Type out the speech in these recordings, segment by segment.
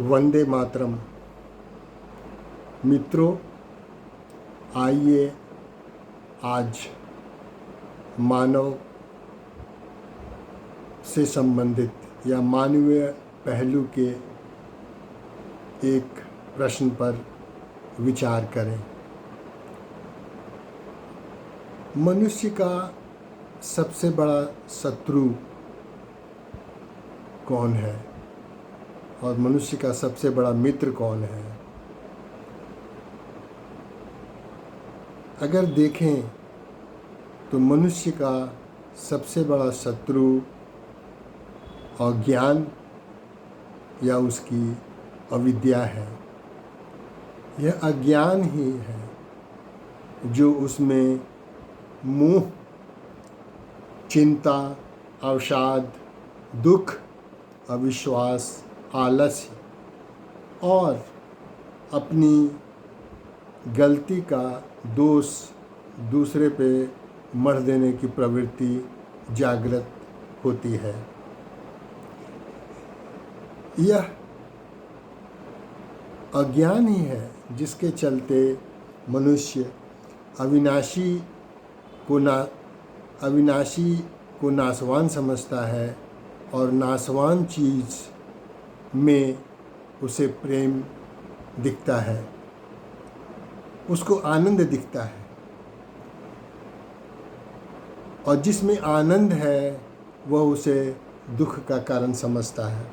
वंदे मातरम। मित्रों, आइए आज मानव से संबंधित या मानवीय पहलू के एक प्रश्न पर विचार करें। मनुष्य का सबसे बड़ा शत्रु कौन है और मनुष्य का सबसे बड़ा मित्र कौन है? अगर देखें तो मनुष्य का सबसे बड़ा शत्रु अज्ञान या उसकी अविद्या है। यह अज्ञान ही है जो उसमें मोह, चिंता, अवसाद, दुख, अविश्वास, आलस्य और अपनी गलती का दोष दूसरे पे मढ़ देने की प्रवृत्ति जागृत होती है। यह अज्ञान ही है जिसके चलते मनुष्य अविनाशी को नाशवान समझता है और नाशवान चीज़ में उसे प्रेम दिखता है, उसको आनंद दिखता है, और जिसमें आनंद है वह उसे दुख का कारण समझता है।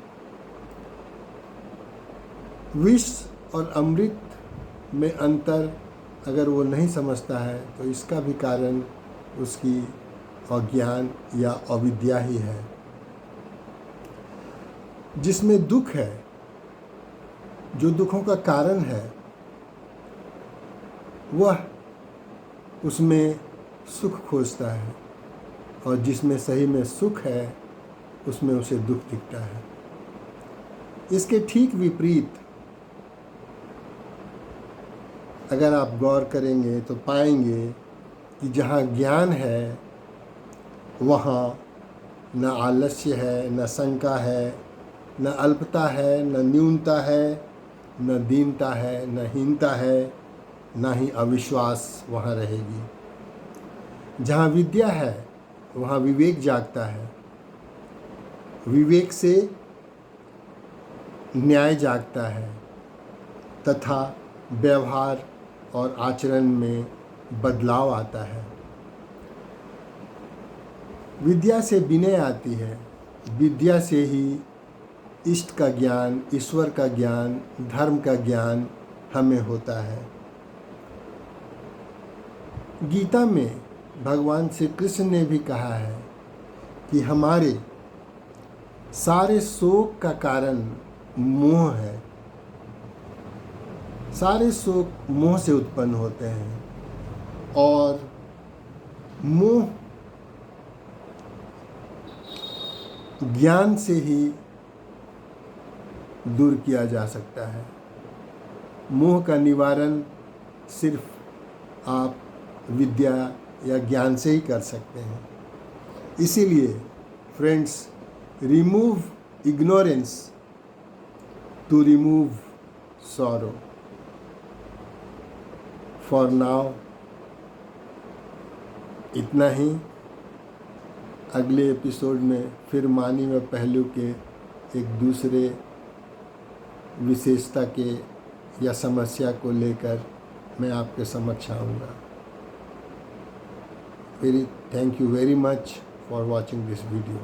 विष और अमृत में अंतर अगर वो नहीं समझता है तो इसका भी कारण उसकी अज्ञान या अविद्या ही है। जिसमें दुख है, जो दुखों का कारण है, वह उसमें सुख खोजता है, और जिसमें सही में सुख है उसमें उसे दुख दिखता है। इसके ठीक विपरीत अगर आप गौर करेंगे तो पाएंगे कि जहाँ ज्ञान है वहाँ न आलस्य है, न शंका है, न अल्पता है, न न्यूनता है, न दीनता है, न हीनता है, न ही अविश्वास वहाँ रहेगी। जहाँ विद्या है वहाँ विवेक जागता है, विवेक से न्याय जागता है तथा व्यवहार और आचरण में बदलाव आता है। विद्या से विनय आती है, विद्या से ही इष्ट का ज्ञान, ईश्वर का ज्ञान, धर्म का ज्ञान हमें होता है। गीता में भगवान श्री कृष्ण ने भी कहा है कि हमारे सारे शोक का कारण मोह है। सारे शोक मोह से उत्पन्न होते हैं और मोह ज्ञान से ही दूर किया जा सकता है। मोह का निवारण सिर्फ आप विद्या या ज्ञान से ही कर सकते हैं। इसीलिए friends, remove ignorance to remove sorrow. For now इतना ही। अगले एपिसोड में फिर मानवीय पहलू के एक दूसरे विशेषता के या समस्या को लेकर मैं आपके समक्ष आऊँगा। Thank you very much for watching this video.